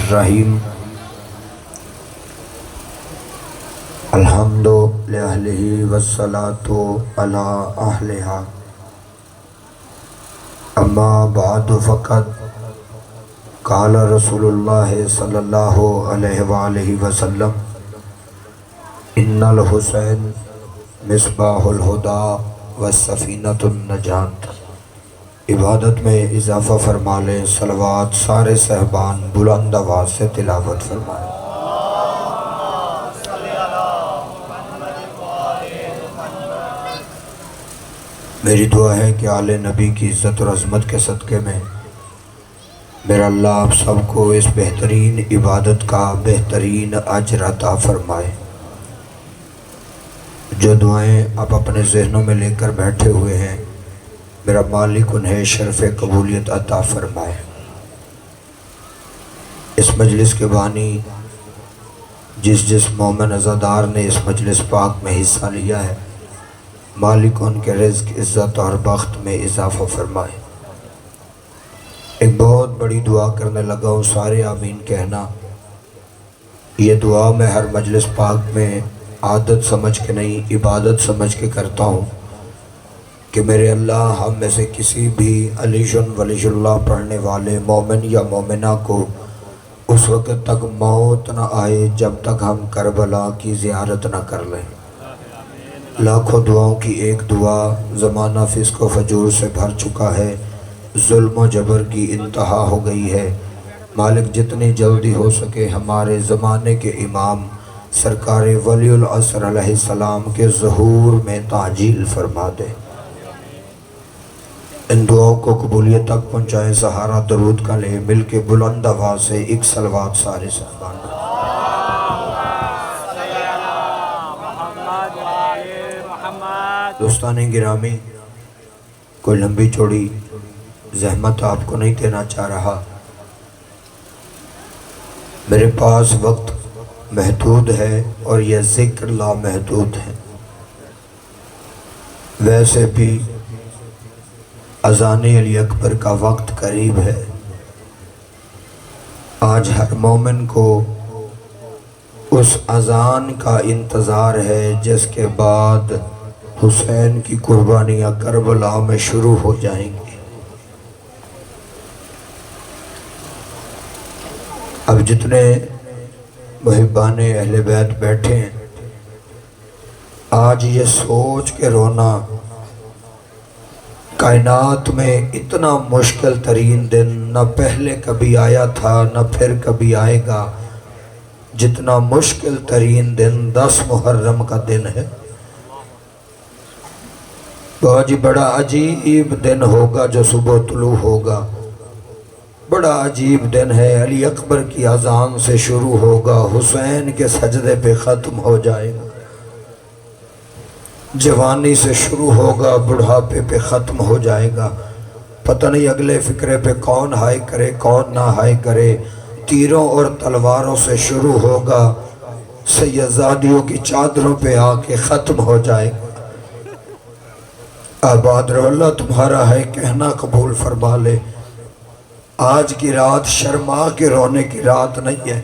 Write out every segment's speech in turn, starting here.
الرحیم الحمد للہ والصلاة علی اہلہا اما بعد فقد قال رسول اللہ صلی اللہ علیہ وآلہ وسلم ان الحسین مصباح الہدی والسفینۃ النجات۔ عبادت میں اضافہ فرما لیں، صلوات سارے صحبان بلند آواز سے تلاوت فرمائیں۔ میری دعا ہے کہ آل نبی کی عزت اور عظمت کے صدقے میں میرا اللہ آپ سب کو اس بہترین عبادت کا بہترین اجر عطا فرمائے۔ جو دعائیں آپ اپنے ذہنوں میں لے کر بیٹھے ہوئے ہیں، میرا مالک انہیں شرف قبولیت عطا فرمائے۔ اس مجلس کے بانی جس مومن عزادار نے اس مجلس پاک میں حصہ لیا ہے، مالک ان کے رزق، عزت اور بخت میں اضافہ فرمائے۔ ایک بہت بڑی دعا کرنے لگا ہوں، سارے آمین کہنا۔ یہ دعا میں ہر مجلس پاک میں عادت سمجھ کے نہیں، عبادت سمجھ کے کرتا ہوں کہ میرے اللہ ہم میں سے کسی بھی علی ولی اللہ پڑھنے والے مومن یا مومنہ کو اس وقت تک موت نہ آئے جب تک ہم کربلا کی زیارت نہ کر لیں۔ لاکھوں دعاؤں کی ایک دعا، زمانہ فسق و فجور سے بھر چکا ہے، ظلم و جبر کی انتہا ہو گئی ہے۔ مالک جتنی جلدی ہو سکے ہمارے زمانے کے امام سرکار ولی العصر علیہ السلام کے ظہور میں تعجیل فرما دے۔ ان دعاؤں کو قبولیت تک پہنچائیں۔ سہارا درود کا لے، مل کے بلند آواز سے ایک صلوات سارے صحبان۔ دوستان گرامی، کوئی لمبی چوڑی زحمت آپ کو نہیں دینا چاہ رہا، میرے پاس وقت محدود ہے اور یہ ذکر لامحدود ہے۔ ویسے بھی اذان علی اکبر کا وقت قریب ہے۔ آج ہر مومن کو اس اذان کا انتظار ہے جس کے بعد حسین کی قربانیاں کربلا میں شروع ہو جائیں گی۔ اب جتنے محبان اہل بیت بیٹھے ہیں، آج یہ سوچ کے رونا کائنات میں اتنا مشکل ترین دن نہ پہلے کبھی آیا تھا نہ پھر کبھی آئے گا، جتنا مشکل ترین دن 10 محرم کا دن ہے۔ بہت جی بڑا عجیب دن ہوگا جو صبح طلوع ہوگا، بڑا عجیب دن ہے۔ علی اکبر کی اذان سے شروع ہوگا، حسین کے سجدے پہ ختم ہو جائے گا۔ جوانی سے شروع ہوگا، بڑھاپے پہ ختم ہو جائے گا۔ پتہ نہیں اگلے فکرے پہ کون ہائے کرے کون نہ ہائے کرے۔ تیروں اور تلواروں سے شروع ہوگا، سیدزادیوں کی چادروں پہ آ کے ختم ہو جائے گا۔ آباد رہو، اللہ تمہارا ہے کہنا قبول فرما لے۔ آج کی رات شرما کے رونے کی رات نہیں ہے،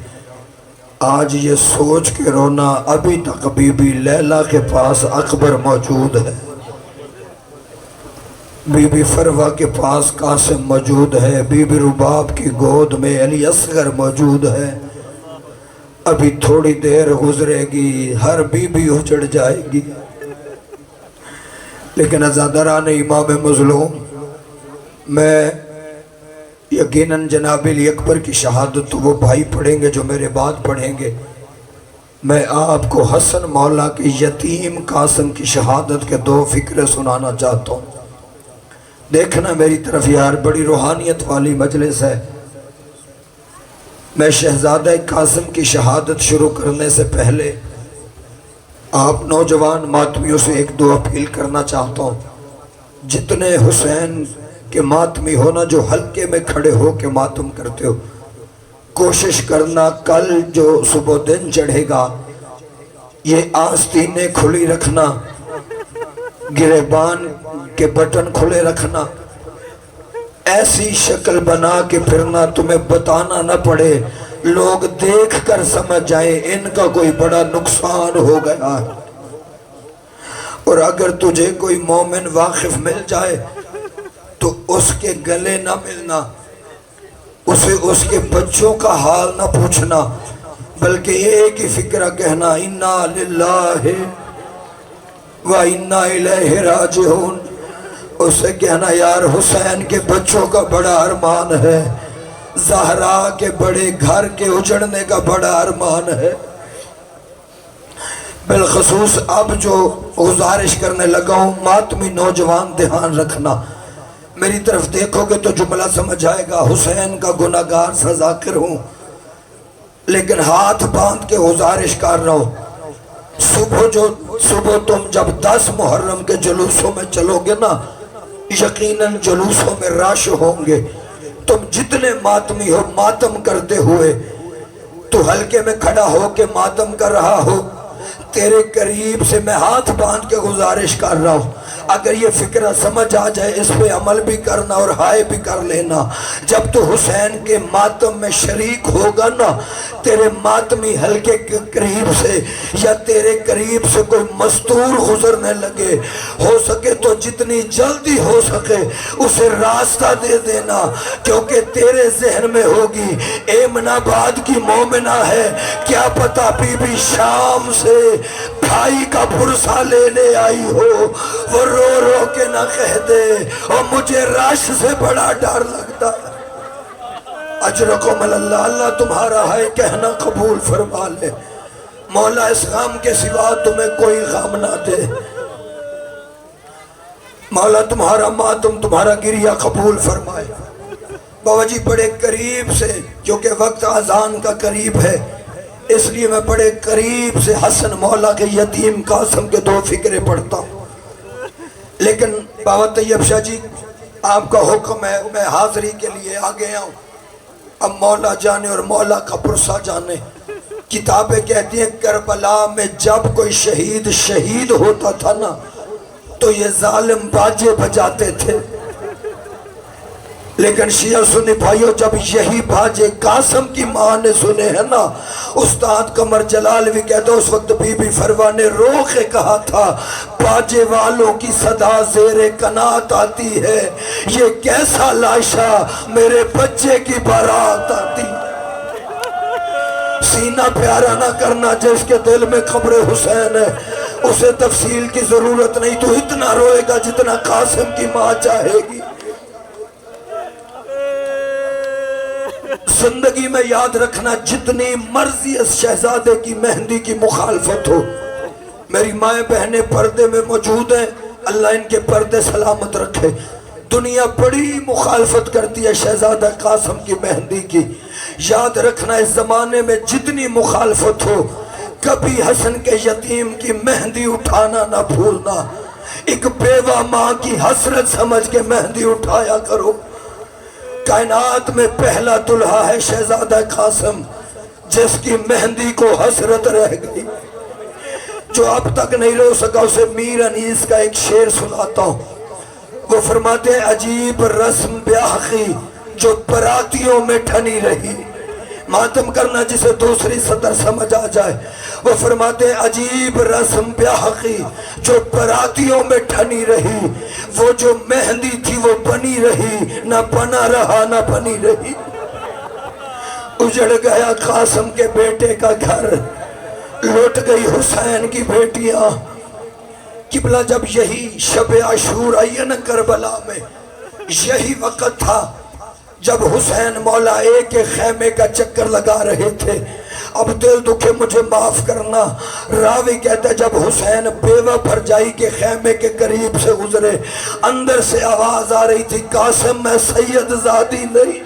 آج یہ سوچ کے رونا ابھی تک بی بی لیلہ کے پاس اکبر موجود ہے، بی بی فروہ کے پاس قاسم موجود ہے، بی بی رباب کی گود میں علی اصغر موجود ہے۔ ابھی تھوڑی دیر گزرے گی، ہر بی بی اجڑ جائے گی، لیکن عزاداران امام مظلوم، میں یقیناً جناب علی اکبر کی شہادت تو وہ بھائی پڑھیں گے جو میرے بعد پڑھیں گے، میں آپ کو حسن مولا کے یتیم قاسم کی شہادت کے 2 فکرے سنانا چاہتا ہوں۔ دیکھنا میری طرف یار، بڑی روحانیت والی مجلس ہے۔ میں شہزادہ قاسم کی شہادت شروع کرنے سے پہلے آپ نوجوان ماتمیوں سے ایک 2 اپیل کرنا چاہتا ہوں۔ جتنے حسین کہ ماتمی ہونا، جو حلقے میں کھڑے ہو کے ماتم کرتے ہو، کوشش کرنا کل جو صبح دن چڑھے گا یہ آستینیں کھلی رکھنا، گریبان کے بٹن کھلے رکھنا، ایسی شکل بنا کے پھرنا تمہیں بتانا نہ پڑے لوگ دیکھ کر سمجھ جائیں ان کا کوئی بڑا نقصان ہو گیا ہے۔ اور اگر تجھے کوئی مومن واقف مل جائے تو اس کے گلے نہ ملنا، اسے اس کے بچوں کا حال نہ پوچھنا، بلکہ ایک ہی فکرہ کہنا انا للہ و انا الیہ راجعون۔ اسے کہنا یار حسین کے بچوں کا بڑا ارمان ہے، زہرا کے بڑے گھر کے اجڑنے کا بڑا ارمان ہے۔ بالخصوص اب جو گزارش کرنے لگا ہوں، ماتمی نوجوان دھیان رکھنا، میری طرف دیکھو گے تو جملہ سمجھ آئے گا، حسین کا گناہگار سا ذاکر ہوں، لیکن ہاتھ باندھ کے گزارش کر رہا ہوں، صبح تم جب 10 محرم کے جلوسوں میں چلو گے نا، یقیناً جلوسوں میں رش ہوں گے، تم جتنے ماتمی ہو ماتم کرتے ہوئے تو حلقے میں کھڑا ہو کے ماتم کر رہا ہو، تیرے قریب سے میں ہاتھ باندھ کے گزارش کر رہا ہوں، اگر یہ فکرہ سمجھ آ جائے اس پہ عمل بھی کرنا اور ہائے بھی کر لینا۔ جب تو حسین کے ماتم میں شریک ہوگا نا، تیرے ماتمی حلقے کے قریب سے یا تیرے قریب سے کوئی مستور گزرنے لگے، ہو سکے تو جتنی جلدی ہو سکے اسے راستہ دے دینا، کیونکہ تیرے ذہن میں ہوگی ایمن آباد کی مومنہ ہے، کیا پتہ بی بی شام سے بھائی کا پرسہ لینے آئی ہو، وہ رو رو کے نہ کہہ دے اور مجھے رش سے بڑا ڈر لگتا ہے۔ اجرکم اللہ، اللہ تمہارا ہے کہنا قبول فرما لے، مولا اس غم کے سوا تمہیں کوئی غم نہ دے، مولا تمہارا ماتم تمہارا گریہ قبول فرمائے۔ بابا جی بڑے قریب سے، کیونکہ وقت اذان کا قریب ہے، اس لیے میں بڑے قریب سے حسن مولا کے یتیم قاسم کے 2 فقرے پڑھتا ہوں، لیکن بابا طیب شاہ جی آپ کا حکم ہے، میں حاضری کے لیے آ گیا ہوں، اب مولا جانے اور مولا کا پرسہ جانے۔ کتابیں کہتی ہیں کربلا میں جب کوئی شہید ہوتا تھا نا تو یہ ظالم باجے بجاتے تھے، لیکن شیعہ سنی بھائیو جب یہی باجے قاسم کی ماں نے سنے ہیں نا، استاد قمر جلال بھی کہتا اس وقت بی بی فروا نے رو کے کہا تھا باجے والوں کی صدا زیر قنات آتی ہے، یہ کیسا لاشا میرے بچے کی بارات آتی۔ سینہ پیارا نہ کرنا جس کے دل میں قبر حسین ہے، اسے تفصیل کی ضرورت نہیں، تو اتنا روئے گا جتنا قاسم کی ماں چاہے گی۔ زندگی میں یاد رکھنا جتنی مرضی اس شہزادے کی مہندی کی مخالفت ہو، میری مائیں بہنیں پردے میں موجود ہیں، اللہ ان کے پردے سلامت رکھے، دنیا بڑی مخالفت کرتی ہے شہزادہ قاسم کی مہندی کی، یاد رکھنا اس زمانے میں جتنی مخالفت ہو کبھی حسن کے یتیم کی مہندی اٹھانا نہ بھولنا، ایک بیوہ ماں کی حسرت سمجھ کے مہندی اٹھایا کرو۔ کائنات میں پہلا دلہا ہے شہزادہ قاسم جس کی مہندی کو حسرت رہ گئی، جو اب تک نہیں رو سکا، اسے میر انیس کا ایک شعر سناتا ہوں، وہ فرماتے ہیں عجیب رسم بیاہ کی جو براتیوں میں ٹھنی رہی، ماتم کرنا جسے دوسری سطر سمجھ آ جائے، وہ فرماتے ہیں عجیب رسم بیاہ کی جو براتیوں میں ٹھنی رہی، وہ جو مہندی تھی وہ بنی رہی، نہ بنا رہا نہ بنی رہی، اجڑ گیا قاسم کے بیٹے کا گھر، لوٹ گئی حسین کی بیٹیاں۔ قبلہ جب یہی شب عاشور آئی ہے نا کربلا میں، یہی وقت تھا جب حسین مولا ایک خیمے کا چکر لگا رہے تھے، اب دل دکھے مجھے معاف کرنا، راوی کہتا ہے جب حسین بیوہ بھرجائی کے خیمے کے قریب سے گزرے، اندر سے آواز آ رہی تھی قاسم میں سید زادی نہیں،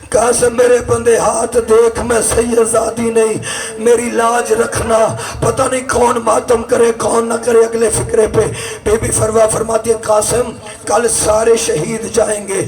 قاسم میرے بندے ہاتھ دیکھ میں سید زادی نہیں، میری لاج رکھنا، پتہ نہیں کون ماتم کرے کون نہ کرے اگلے فکرے پہ۔ بی بی فروا فرماتی ہے قاسم کل سارے شہید جائیں گے،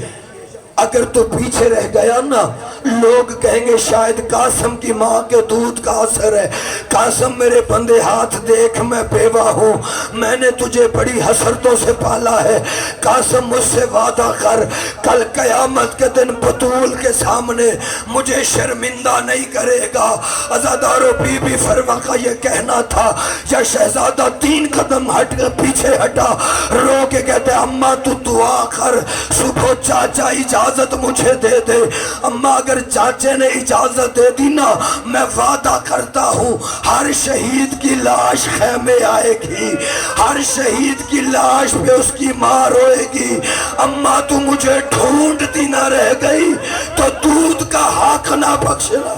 اگر تو پیچھے رہ گیا نا، لوگ کہیں گے شاید قاسم کی ماں کے دودھ کا اثر ہے۔ قاسم میرے بندے ہاتھ دیکھ، میں بیوہ ہوں، میں نے تجھے بڑی حسرتوں سے پالا ہے۔ قاسم مجھ سے وعدہ کر، کل قیامت کے دن بطول کے سامنے مجھے شرمندہ نہیں کرے گا۔ عزادارو بی بی فروہ کا یہ کہنا تھا، یا شہزادہ 3 قدم پیچھے ہٹا، رو کے کہتے اماں تو دعا کر، صبح چاچا اجازت مجھے دے دے۔ اماں اگر چاچے نے اجازت دے دی نا، میں وعدہ کرتا ہوں ہر شہید کی لاش خیمے آئے گی، ہر شہید کی لاش پہ اس کی ماں روئے گی۔ اماں تو مجھے ڈھونڈتی نہ رہ گئی تو دودھ کا حق نہ بخشنا۔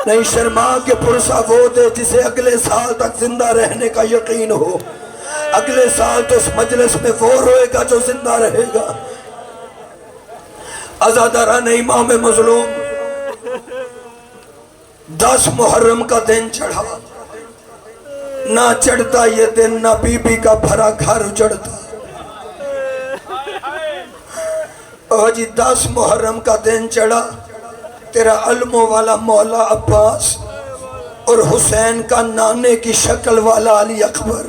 نہیں شرما کے پرسہ وہ دے جسے اگلے سال تک زندہ رہنے کا یقین ہو۔ اگلے سال تو اس مجلس میں وہ روئے گا جو زندہ رہے گا۔ عزاداران امام مظلوم، 10 محرم کا دن چڑھا، نہ چڑھتا یہ دن نہ بی بی کا بھرا گھر اجڑتا۔ اور جی 10 محرم کا دن چڑھا، تیرا علموں والا مولا عباس اور حسین کا نانے کی شکل والا علی اکبر،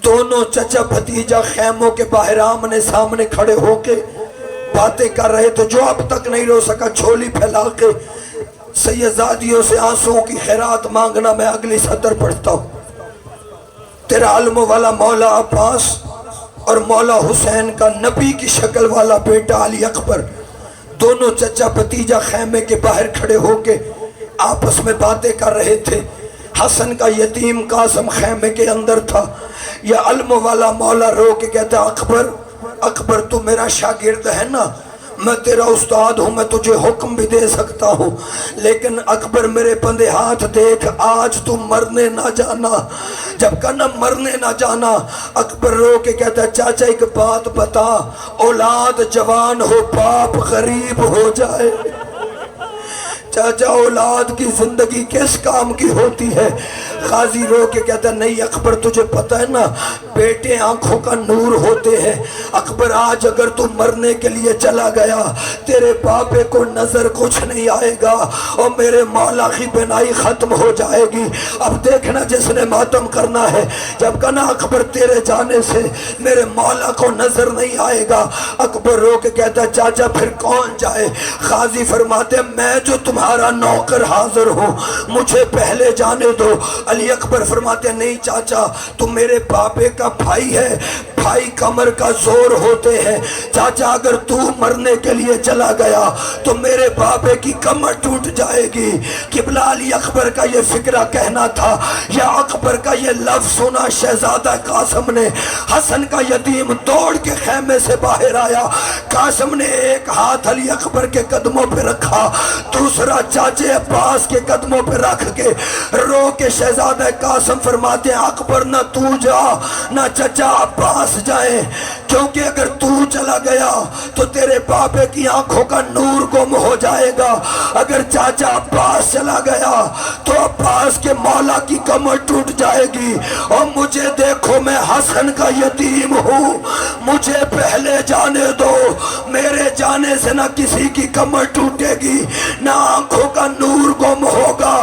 دونوں چچا بھتیجا خیموں کے باہر آمنے سامنے کھڑے ہو کے باتیں کر رہے تو جو اب تک نہیں رو سکا جھولی پھیلا کے سیدزادیوں سے آنسوں کی خیرات مانگنا۔ میں اگلی سطر پڑھتا ہوں۔ تیرا علم والا مولا عباس اور مولا حسین کا نبی کی شکل والا بیٹا علی اکبر، دونوں چچا بھتیجا خیمے کے باہر کھڑے ہو کے آپس میں باتیں کر رہے تھے۔ حسن کا یتیم قاسم خیمے کے اندر تھا۔ یا علم والا مولا رو کے کہتا اکبر، اکبر تو میرا شاگرد ہے نا، میں تیرا استاد ہوں، میں تجھے حکم بھی دے سکتا ہوں، لیکن اکبر میرے بندے ہاتھ دیکھ، آج تو مرنے نہ جانا۔ جب کہنا مرنے نہ جانا، اکبر رو کے کہتا چاچا ایک بات بتا، اولاد جوان ہو باپ غریب ہو جائے، چاچا اولاد کی زندگی کس کام کی ہوتی ہے؟ غازی رو کے کہتا نہیں اکبر تجھے پتہ ہے نا، بیٹے آنکھوں کا نور ہوتے ہیں۔ اکبر آج اگر تو مرنے کے لیے چلا گیا، تیرے باپے کو نظر کچھ نہیں آئے گا اور میرے مولا کی بینائی ختم ہو جائے گی۔ اب دیکھنا جس نے ماتم کرنا ہے، جب کہنا اکبر تیرے جانے سے میرے مولا کو نظر نہیں آئے گا، اکبر رو کے کہتا چاچا پھر کون جائے؟ غازی فرماتے میں جو تمہارا نوکر حاضر ہوں، مجھے پہلے جانے دو۔ علی اکبر فرماتے نہیں چاچا، تم میرے باپے کا بھائی ہے، بھائی کمر کا زور ہوتے ہیں، چاچا اگر تو مرنے کے لیے چلا گیا تو میرے باپے کی کمر ٹوٹ جائے گی۔ قبلہ علی اکبر کا یہ فکرہ کہنا تھا، یا اکبر کا یہ لفظ سنا شہزادہ قاسم نے، حسن کا یتیم دوڑ کے خیمے سے باہر آیا۔ قاسم نے ایک ہاتھ علی اکبر کے قدموں پہ رکھا، دوسرا چاچے عباس کے قدموں پہ رکھ کے رو کے شہزادہ قاسم فرماتے ہیں اکبر نہ تو جا نہ چچا عباس جائیں، کیونکہ اگر تو چلا گیا تو تیرے باپے کی آنکھوں کا نور گم ہو جائے گا، اگر چاچا عباس چلا گیا تو عباس کے مولا کی کمر ٹوٹ جائے گی۔ اور مجھے دیکھو میں حسن کا یتیم ہوں، مجھے پہلے جانے دو، میرے جانے سے نہ کسی کی کمر ٹوٹے گی نہ آنکھوں کا نور گم ہوگا۔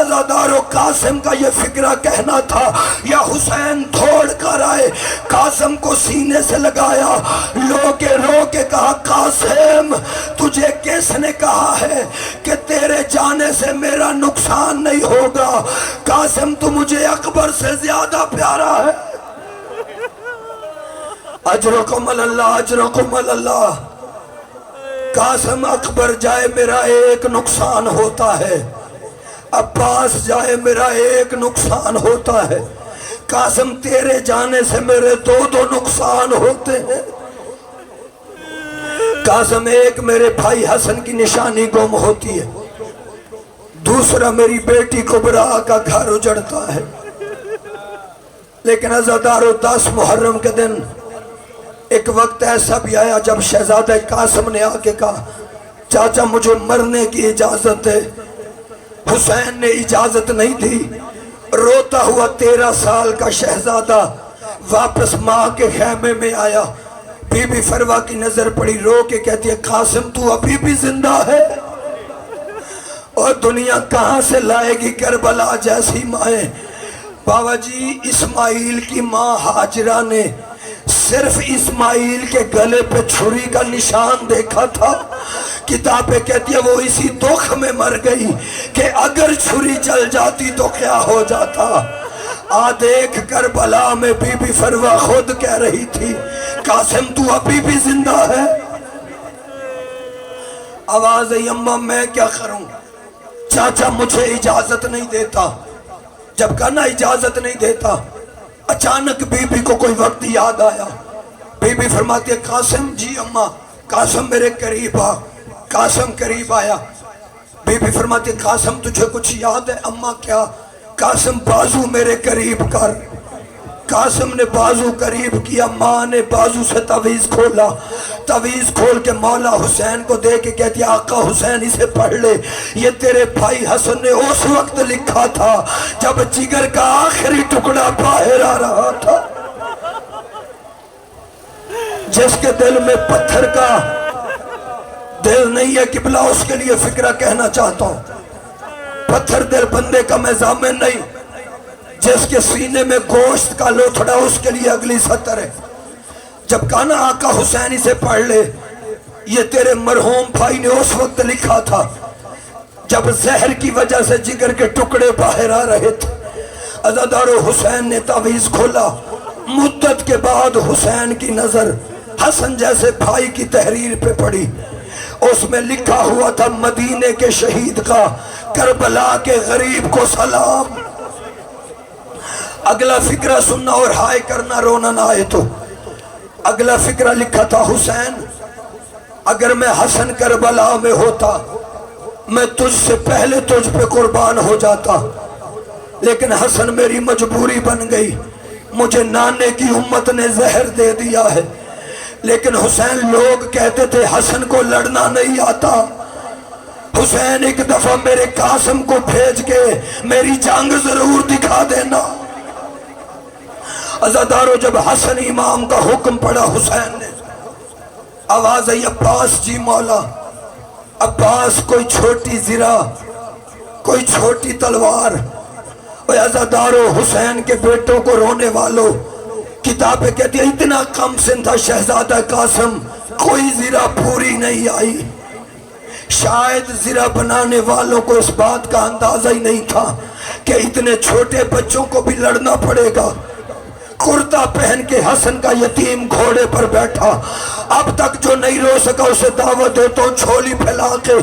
عزادارو قاسم کا یہ فکرہ کہنا تھا، یا حسین دھوڑ کر آئے، قاسم کو سینے سے لگایا، رو کے کہا قاسم تجھے کس نے کہا ہے کہ تیرے جانے سے میرا نقصان نہیں ہوگا؟ قاسم تو مجھے اکبر سے زیادہ پیارا ہے۔ اجرکم اللہ اجرکم اللہ۔ قاسم اکبر جائے میرا ایک نقصان ہوتا ہے، عباس جائے میرا ایک نقصان ہوتا ہے، قاسم تیرے جانے سے میرے دو نقصان ہوتے ہیں۔ قاسم ایک میرے بھائی حسن کی نشانی گم ہوتی ہے، دوسرا میری بیٹی کبرا کا گھر اجڑتا ہے۔ لیکن عزادارو 10 محرم کے دن ایک وقت ایسا بھی آیا جب شہزادہ قاسم نے آ کے کہا چاچا مجھے مرنے کی اجازت ہے۔ حسین نے اجازت نہیں دی، روتا ہوا 13 سال کا شہزادہ واپس ماں کے خیمے میں آیا، بی بی فروا کی نظر پڑی، رو کے کہتی ہے قاسم تو ابھی بھی زندہ ہے؟ اور دنیا کہاں سے لائے گی کربلا جیسی مائیں؟ بابا جی اسماعیل کی ماں ہاجرہ نے صرف اسماعیل کے گلے پہ چھری کا نشان دیکھا تھا، کتابیں کہتی ہے وہ اسی دکھ میں مر گئی کہ اگر چھری چل جاتی تو کیا ہو جاتا۔ دیکھ کربلا میں بی بی فروا خود کہہ رہی تھی قاسم تو ابھی بھی زندہ ہے۔ آواز ہے اماں میں کیا کروں، چاچا مجھے اجازت نہیں دیتا۔ جب کہنا اجازت نہیں دیتا، اچانک بی بی کو کوئی وقت یاد آیا۔ بی بی فرماتی ہے قاسم، جی اماں۔ قاسم میرے قریب آ۔ قاسم قریب آیا۔ بی بی فرماتی ہے قاسم تجھے کچھ یاد ہے؟ اماں کیا؟ قاسم بازو میرے قریب کر۔ قاسم نے بازو قریب کیا، ماں نے بازو سے تعویذ کھولا، تعویذ کھول کے مولا حسین کو دے کے کہتی آقا حسین اسے پڑھ لے، یہ تیرے بھائی حسن نے اس وقت لکھا تھا جب جگر کا آخری ٹکڑا باہر آ رہا تھا۔ جس کے دل میں پتھر کا دل نہیں ہے قبلہ، اس کے لیے فکرہ کہنا چاہتا ہوں، پتھر دل بندے کا میں ضامن نہیں، جس کے سینے میں گوشت کا لوتھڑا اس کے لیے اگلی سطر ہے۔ جب کہنا آقا حسین اسے پڑھ لے، یہ تیرے مرحوم بھائی نے اس وقت لکھا تھا جب زہر کی وجہ سے جگر کے ٹکڑے باہر آ رہے تھے۔ عزادارو حسین نے تعویذ کھولا، مدت کے بعد حسین کی نظر حسن جیسے بھائی کی تحریر پہ پڑی، اس میں لکھا ہوا تھا مدینے کے شہید کا کربلا کے غریب کو سلام۔ اگلا فکرہ سننا اور ہائے کرنا، رونا نہ آئے تو۔ اگلا فکرہ لکھا تھا حسین اگر میں حسن کربلا میں ہوتا میں تجھ سے پہلے تجھ پہ قربان ہو جاتا، لیکن حسن میری مجبوری بن گئی، مجھے نانے کی امت نے زہر دے دیا ہے۔ لیکن حسین لوگ کہتے تھے حسن کو لڑنا نہیں آتا، حسین ایک دفعہ میرے قاسم کو بھیج کے میری جنگ ضرور دکھا دینا۔ عزادارو جب حسن امام کا حکم پڑا حسین نے، آواز آئی عباس جی مولا۔ عباس کوئی چھوٹی زرہ، کوئی چھوٹی تلوار۔ اے عزادارو حسین کے بیٹوں کو رونے والوں، کتابیں کہتی ہیں اتنا کم سن تھا شہزادہ قاسم، کوئی زرہ پوری نہیں آئی۔ شاید زرہ بنانے والوں کو اس بات کا اندازہ ہی نہیں تھا کہ اتنے چھوٹے بچوں کو بھی لڑنا پڑے گا۔ کرتا پہن کے حسن کا یتیم گھوڑے پر بیٹھا، اب تک جو نہیں رو سکا اسے دعوت دیتا ہوں جھولی پھیلا کے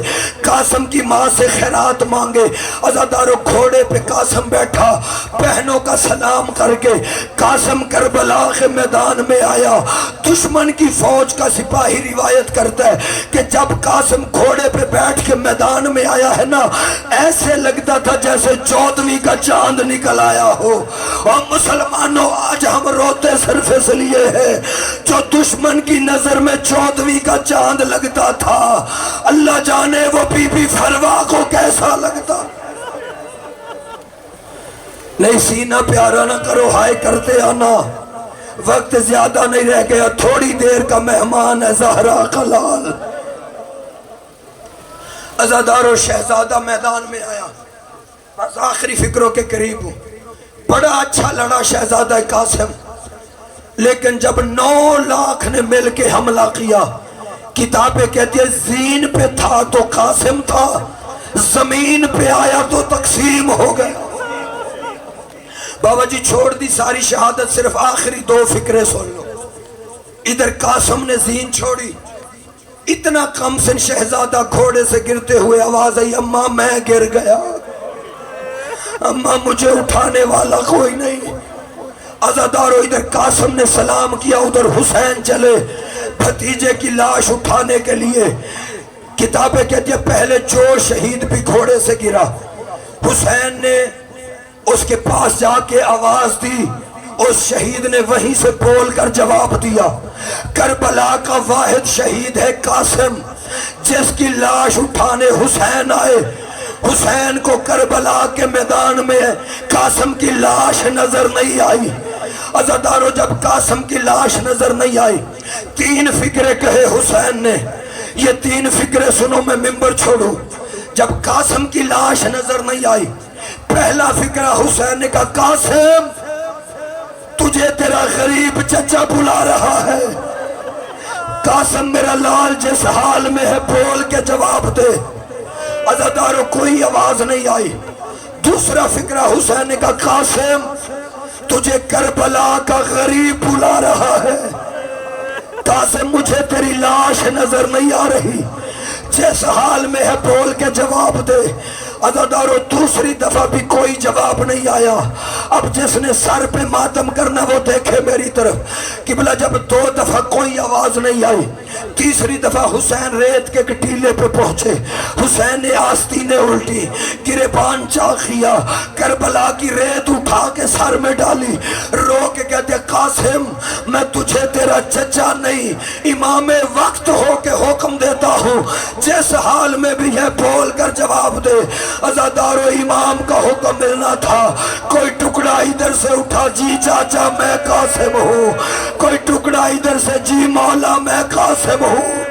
قاسم کی ماں سے خیرات مانگے۔ عزادارو گھوڑے پہ قاسم بیٹھا، بہنوں کا سلام کر کے قاسم کربلا کے میدان میں آیا۔ دشمن کی فوج کا سپاہی روایت کرتا ہے کہ جب قاسم گھوڑے پہ بیٹھ کے میدان میں آیا ہے نا، ایسے لگتا تھا جیسے 14ویں کا چاند نکل آیا ہو۔ اور مسلمانوں آج ہم روتے صرف اس لیے ہے جو دشمن کی نظر میں 14ویں کا چاند لگتا تھا، اللہ جانے وہ بی بی فروا کو کیسا لگتا۔ نہیں سینہ پیارا نہ کرو، ہائے کرتے آنا، وقت زیادہ نہیں رہ گیا، تھوڑی دیر کا مہمان ہے زہرا کا لال۔ عزادارو شہزادہ میدان میں آیا، بس آخری فکروں کے قریب ہوں، بڑا اچھا لڑا شہزادہ قاسم، لیکن جب 9 لاکھ نے مل کے حملہ کیا، کتابیں کہتی ہیں زین پہ تھا تو قاسم تھا، زمین پہ آیا تو تقسیم ہو گیا۔ بابا جی چھوڑ دی ساری شہادت، صرف آخری 2 فکرے سن لو۔ ادھر قاسم نے زین چھوڑی، اتنا کم سن شہزادہ گھوڑے سے گرتے ہوئے آواز آئی اماں میں گر گیا، اماں مجھے اٹھانے والا کوئی نہیں۔ عزادارو ادھر قاسم نے سلام کیا، ادھر حسین چلے بھتیجے کی لاش اٹھانے کے لیے۔ کتابیں کہتی ہیں پہلے جو شہید بھی گھوڑے سے گرا، حسین نے اس کے پاس جا کے آواز دی، اس شہید نے وہیں سے بول کر جواب دیا، کربلا کا واحد شہید ہے قاسم، جس کی لاش اٹھانے حسین آئے۔ حسین کو کربلا کے میدان میں قاسم کی لاش نظر نہیں آئی۔ عزادارو جب قاسم کی لاش نظر نہیں آئی، 3 فکرے کہے حسین نے. یہ 3 فکرے سنو، میں ممبر چھوڑوں. جب قاسم کی لاش نظر نہیں آئی، پہلا فکرہ حسین نے کہا قاسم تجھے تیرا غریب چچا بلا رہا ہے. قاسم میرا لال جس حال میں ہے بول کے جواب دے. عزادارو کوئی آواز نہیں آئی. دوسرا فکرہ حسین نے کہا قاسم تجھے کربلا کا غریب بلا رہا ہے. قاسم مجھے تیری لاش نظر نہیں آ رہی، جس حال میں ہے بول کے جواب دے. عزادارو دوسری دفعہ بھی کوئی جواب نہیں آیا. اب جس نے سر پہ ماتم کرنا وہ دیکھے میری طرف. قبلہ جب 2 دفعہ کوئی آواز نہیں آئی، تیسری دفعہ حسین ریت کے ٹیلے پہ پہنچے. حسین نے آستینیں الٹی، گریبان چاک کیا، کربلا کی ریت اٹھا کے سر میں ڈالی، رو کے کہتے قاسم میں تجھے تیرا چچا نہیں امام وقت ہو کے حکم دیتا ہوں، جس حال میں بھی ہے بول کر جواب دے. عزادارو امام کا حکم ملنا تھا. کوئی ٹکڑا ادھر سے اٹھا جی چاچا میں قاسم ہوں، کوئی ٹکڑا ادھر سے جی مولا میں قاسم ہوں.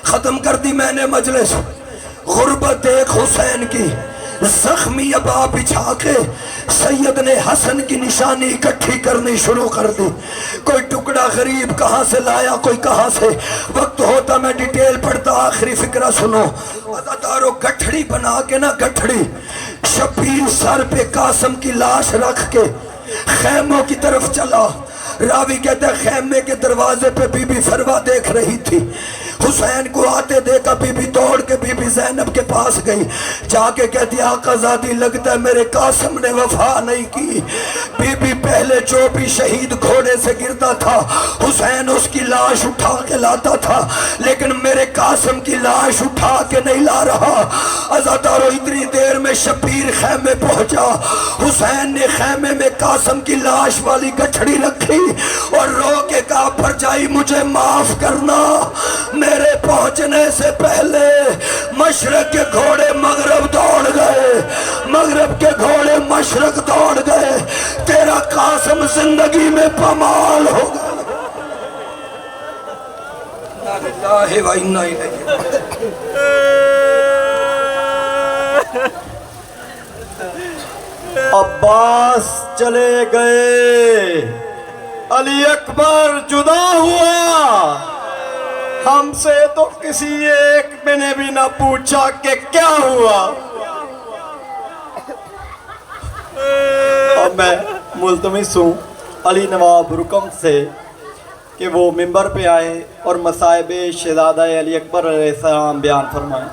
ختم کر دی میں نے مجلس. غربت ایک حسین کی زخمی ابا بچھا کے سید نے حسن کی نشانی اکٹھی کرنی شروع کر دی. کوئی ٹکڑا غریب کہاں سے لایا، کوئی کہاں سے. وقت ہوتا میں ڈیٹیل پڑھتا. آخری فکرہ سنو. عزادارو گٹھڑی بنا کے نا، گٹھڑی شبیر سر پہ قاسم کی لاش رکھ کے خیموں کی طرف چلا. راوی کہتے ہیں خیمے کے دروازے پہ بی بی فروا دیکھ رہی تھی. حسین کو آتے دیکھا، بی بی دوڑ کے بی بی زینب کے پاس گئی. جا کے کہتی آقا زادی لگتا ہے میرے قاسم نے وفا نہیں کی. بی بی پہلے جو بھی شہید گھوڑے سے گرتا تھا حسین اس کی لاش اٹھا کے لاتا تھا، لیکن میرے قاسم کی لاش اٹھا کے نہیں لا رہا. عزادارو اتنی دیر میں شبیر خیمے پہنچا. حسین نے خیمے میں قاسم کی لاش والی گٹھڑی رکھی اور رو کے کہا پرجائی مجھے معاف کرنا، میرے پہنچنے سے پہلے مشرق کے گھوڑے مغرب دوڑ گئے، مغرب کے گھوڑے مشرق دوڑ گئے، تیرا قاسم زندگی میں پامال ہو گیا. اللہ و انا الیہ. عباس چلے گئے، علی اکبر جدا ہوا. ہم سے تو کسی ایک نے بھی نہ پوچھا کہ کیا ہوا. اب میں ملتمس ہوں علی نواب رکن سے کہ وہ ممبر پہ آئیں اور مصائب شہزادہ علی اکبر علیہ السلام بیان فرمائیں.